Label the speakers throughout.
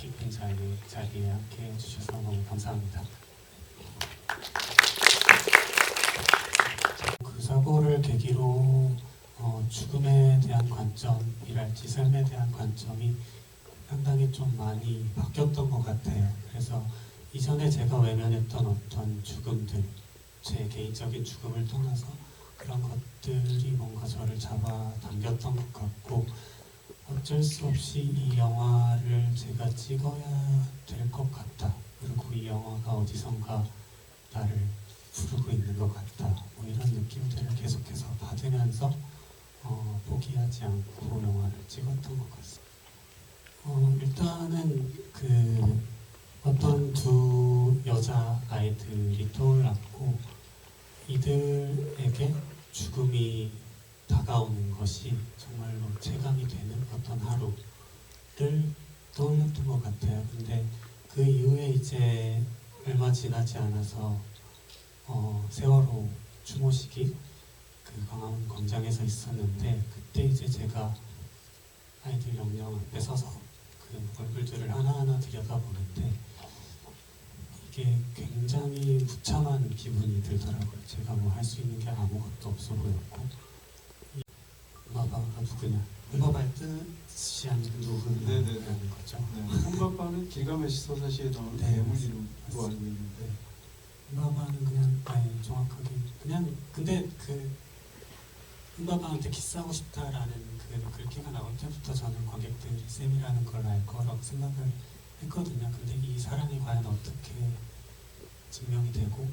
Speaker 1: 뜻깊은 자리에 함께 해주셔서 너무 감사합니다. 그 사고를 계기로 죽음에 대한 관점이랄지 삶에 대한 관점이 상당히 좀 많이 바뀌었던 것 같아요. 그래서 이전에 제가 외면했던 어떤 죽음들, 제 개인적인 죽음을 떠나서 그런 것들이 뭔가 저를 잡아당겼던 것 같고, 어쩔 수 없이 이 영화를 제가 찍어야 될 것 같다. 그리고 이 영화가 어디선가 나를 부르고 있는 것 같다. 뭐 이런 느낌들을 계속해서 받으면서 포기하지 않고 영화를 찍었던 것 같습니다. 일단은 그 어떤 두 여자 아이들이 떠올랐고, 이들에게 죽음이 다가오는 것이 정말로 체감이 되는 어떤 하루를 떠올렸던 것 같아요. 근데 그 이후에 이제 얼마 지나지 않아서 세월호 추모식이 그 광화문 광장에서 있었는데, 그때 이제 제가 아이들 영영 앞에 서서 그 얼굴들을 하나하나 들여다보는데 이게 굉장히 무참한 기분이 들더라고요. 제가 뭐 할 수 있는 게 아무것도 없어 보였고, 엄마가 누구냐? 엄마발 뜻이 아닌 누구냐는 거죠.
Speaker 2: 엄마빠는 길가메시 서사시에 나오는 대물 이름으로 알고 있는데,
Speaker 1: 엄마바는 그냥 정확하게 그냥, 근데 그 엄마바한테 키스하고 싶다라는 그 글귀가 나올 때부터 저는 관객들이 쌤이라는 걸 알 거라고 생각을 했거든요. 근데 이 사랑이 과연 어떻게 증명이 되고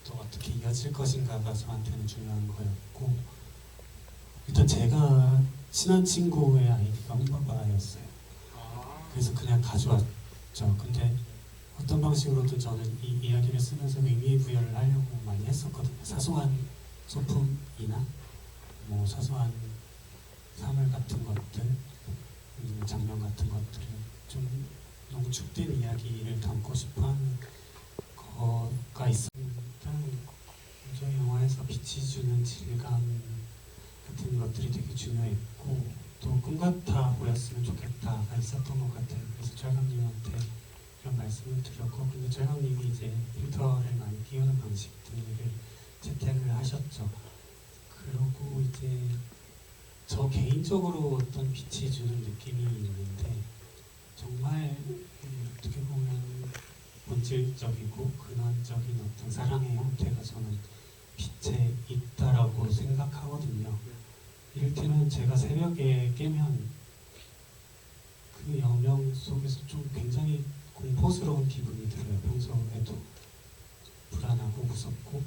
Speaker 1: 또 어떻게 이어질 것인가가 저한테는 중요한 거였고, 일단 제가 친한 친구의 아이디가 엄마바였어요. 그래서 그냥 가져왔죠. 근데 어떤 방식으로든 저는 이 이야기를 쓰면서 의미 부여를 하려고 많이 했었거든요. 사소한 소품이나 뭐 사소한 사물 같은 것들, 장면 같은 것들을 좀 농축된 이야기를 담고 싶어하는 거가 있습니다. 일단 저 영화에서 빛이 주는 질감 같은 것들이 되게 중요했고, 또 꿈 같아 보였으면 좋겠다가 있었던 것 같아요. 그래서 절감님한테 이런 말씀을 드렸고, 근데 절감님이 이제 필터를 많이 띄우는 방식들을 채택을 하셨죠. 그리고 이제 저 개인적으로 어떤 빛이 주는 느낌이 있는데, 정말 어떻게 보면 본질적이고 근원적인 어떤 사랑의 형태가 저는 빛에 있다라고 생각하거든요. 이를테면 제가 새벽에 깨면 그 여명 속에서 좀 굉장히 공포스러운 기분이 들어요. 평소에도 불안하고 무섭고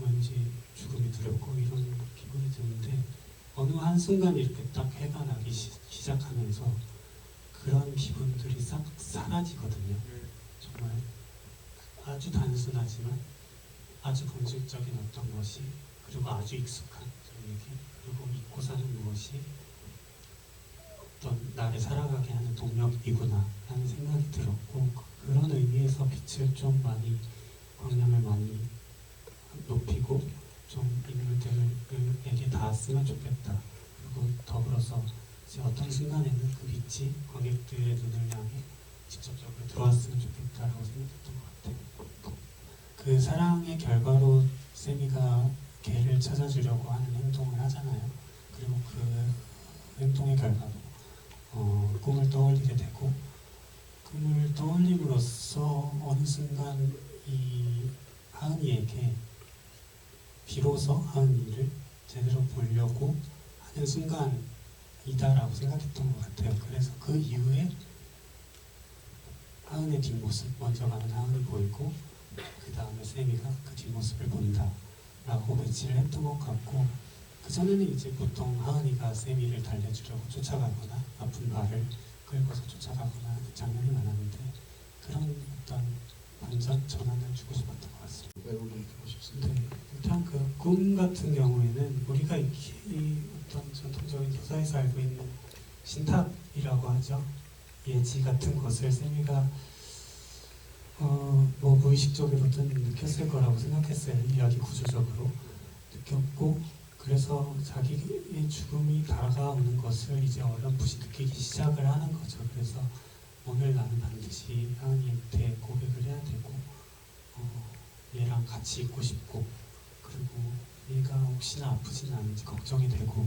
Speaker 1: 왠지 죽음이 두렵고 이런 기분이 드는데, 어느 한순간 이렇게 딱 해가 나기 시작하면서 그런 기분들이 싹 사라지거든요. 정말 아주 단순하지만 아주 본질적인 어떤 것이, 그리고 아주 익숙한 저에게, 그리고 잊고 사는 무엇이 어떤 나를 살아가게 하는 동력이구나 라는 생각이 들었고, 그런 의미에서 빛을 좀 많이, 광량을 많이 높이고 좀 인물들에게 닿았으면 좋겠다. 그리고 더불어서 이제 어떤 순간에는 그 빛이 관객들의 눈을 향해 직접적으로 들어왔으면 좋겠다라고 생각했던 것 같아요. 그 사랑의 결과로 세미가 개를 찾아주려고 하는 행동을 하잖아요. 그리고 그 행동의 결과로 꿈을 떠올리게 되고, 꿈을 떠올림으로써 어느 순간 이 하은이에게 비로소 하은이를 제대로 보려고 하는 순간이다라고 생각했던 것 같아요. 그래서 그 이후에 하은의 뒷모습, 먼저 가는 하은이 보이고 그 다음에 세미가 그 뒷모습을 본다라고 배치를 했던 것 같고, 그전에는 이제 보통 하은이가 세미를 달래주려고 쫓아가거나 아픈 발을 끌고서 쫓아가거나 하는 장면이 많았는데, 그런 어떤 완전 전환을 주고 싶었던 것 같습니다. 네, 일단 그 꿈 같은 경우에는 우리가 이 어떤 전통적인 서사에서 알고 있는 신탑이라고 하죠. 예지 같은 것을 세미가 뭐 무의식적으로든 느꼈을 거라고 생각했어요. 이야기 구조적으로 느꼈고, 그래서 자기의 죽음이 다가오는 것을 이제 어렴풋이 느끼기 시작을 하는 거죠. 그래서 오늘 나는 반드시 하은이한테 고백을 해야 되고 얘랑 같이 있고 싶고 그리고 얘가 혹시나 아프진 않은지 걱정이 되고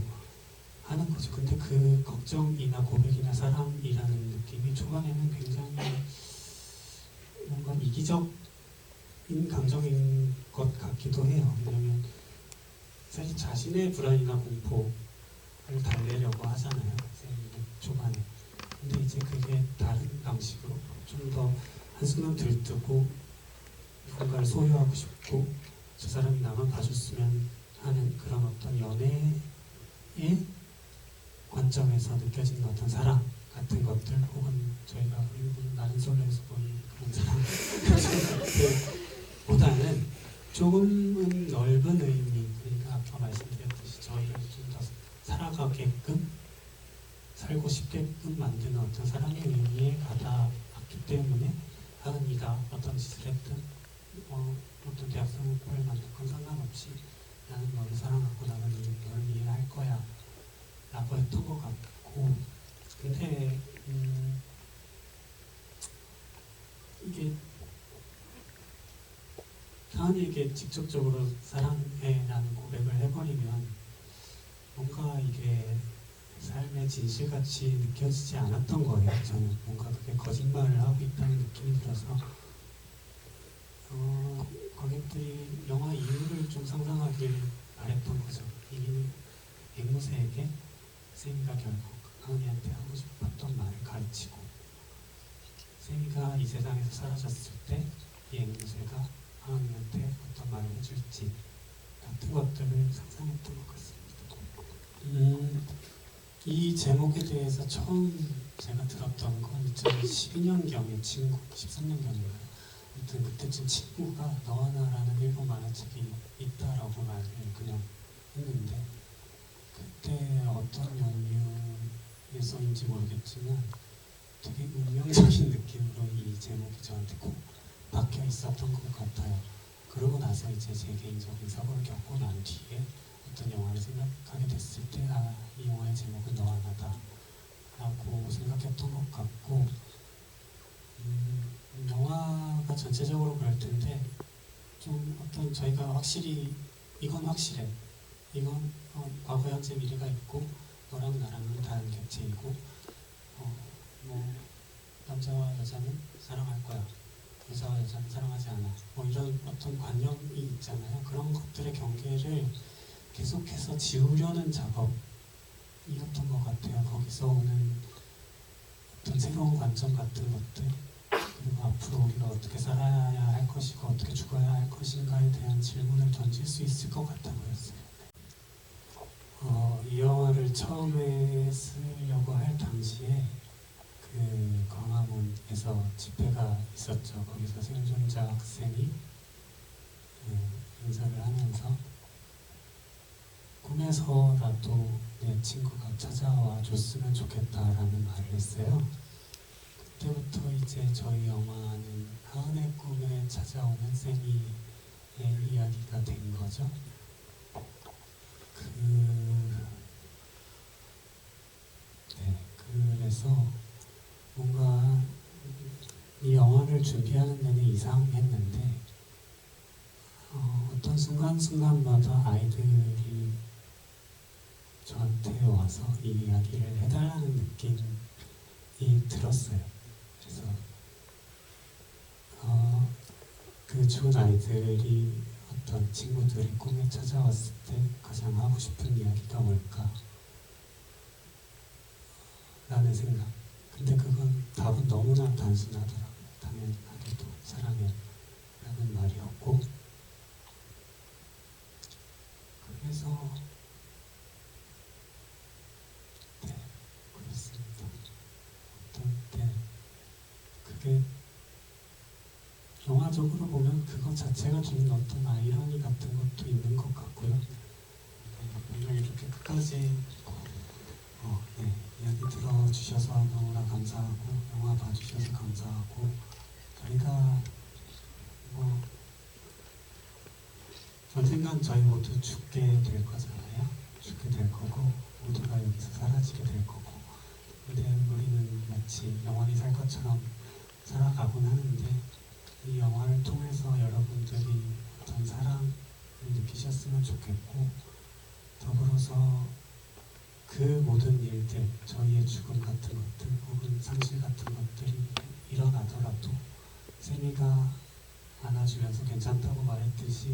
Speaker 1: 하는 거죠. 근데 그 걱정이나 고백이나 사랑이라는 느낌이 초반에는 굉장히 뭔가 이기적인 감정인 것 같기도 해요. 왜냐면 사실 자신의 불안이나 공포를 달래려고 하잖아요. 쌤이 초반에. 근데 이제 그게 다른 방식으로 좀 더 한숨을 들뜨고 누군가를 소유하고 싶고 저 사람이 나만 봐줬으면 하는 그런 어떤 연애의 관점에서 느껴지는 어떤 사랑 같은 것들 혹은 저희가 일본 나는 솔로에서 보는 그런 사랑 보다는 조금은 넓은 의미 그러니까 아까 말씀드렸듯이 저희를 좀 더 살아가게끔 살고 싶게끔 만드는 어떤 사랑의 의미에 가닿았기 때문에 하은이가 어떤 짓을 했든 어떤 대학생을 만든 건 상관없이 나는 너를 사랑하고 나는 너를 이해할 거야 라고 했던 것 같고 근데 이게 하은이에게 직접적으로 사랑해 라는 고백을 해버리면 뭔가 이게 삶의 진실같이 느껴지지 않았던 거예요. 저는 뭔가 그게 거짓말을 하고 있다는 느낌이 들어서 관객들이 영화 이유를 좀 상상하길 바랬던 거죠. 이 앵무새에게 세미가 결국 하은이한테 하고 싶었던 말을 가르치고 세미가 이 세상에서 사라졌을 때 이 앵무새가 하은이한테 어떤 말을 해줄지 같은 것들을 상상했던 것 같습니다. 이 제목에 대해서 처음 제가 들었던 건 2012년경의 친구, 13년경인가요? 아무튼 그때쯤 친구가 너와 나라는 일본 만화책이 있다라고 말을 그냥 했는데 그때 어떤 연유에서인지 모르겠지만 되게 운명적인 느낌으로 이 제목이 저한테 꼭 박혀 있었던 것 같아요. 그러고 나서 이제 제 개인적인 사고를 겪고 난 뒤에 어떤 영화를 생각하게 됐을 때 이 영화의 제목은 너와 나다 라고 생각했던 것 같고 영화가 전체적으로 그럴 텐데 좀 어떤 저희가 확실히 이건 확실해 이건 과거 현재 미래가 있고 너랑 나랑은 다른 객체이고 뭐 남자와 여자는 사랑할 거야 여자와 여자는 사랑하지 않아 뭐 이런 어떤 관념이 있잖아요. 그런 것들의 경계를 계속해서 지우려는 작업이었던 것 같아요. 거기서 오는 어떤 새로운 관점 같은 것들 그리고 앞으로 우리가 어떻게 살아야 할 것이고 어떻게 죽어야 할 것인가에 대한 질문을 던질 수 있을 것 같아 보였어요. 이 영화를 처음에 쓰려고 할 당시에 그 광화문에서 집회가 있었죠. 거기서 생존자 학생이 인사를 하면서 꿈에서라도 내 친구가 찾아와 줬으면 좋겠다라는 말을 했어요. 그때부터 이제 저희 영화는 하은의 꿈에 찾아오는 세미의 이야기가 된 거죠. 그래서 뭔가 이 영화를 준비하는 데는 이상했는데 어떤 순간순간마다 아이들이 저한테 와서 이 이야기를 해달라는 느낌이 들었어요. 그래서 그 준 아이들이 어떤 친구들이 꿈에 찾아왔을 때 가장 하고 싶은 이야기가 뭘까? 라는 생각. 근데 그건 답은 너무나 단순하더라고요. 당연하게도 사랑해 라는 말이었고 그래서 그렇습니다. 어떤 때 그게 영화적으로 보면 그것 자체가 주는 어떤 아이러니 같은 것도 있는 것 같고요. 오늘 이렇게 끝까지 이야기 들어주셔서 너무나 감사하고 영화 봐주셔서 감사하고 저희가 언젠간 저희 모두 죽게 될 거잖아요. 죽게 될 거고 모두가 여기서 사라지게 될 거고 근데 우리는 마치 영원히 살 것처럼 살아가곤 하는데 이 영화를 통해서 여러분들이 어떤 사랑을 느끼셨으면 좋겠고 더불어서 그 모든 일들, 저희의 죽음 같은 것들 혹은 상실 같은 것들이 일어나더라도 세미가 안아주면서 괜찮다고 말했듯이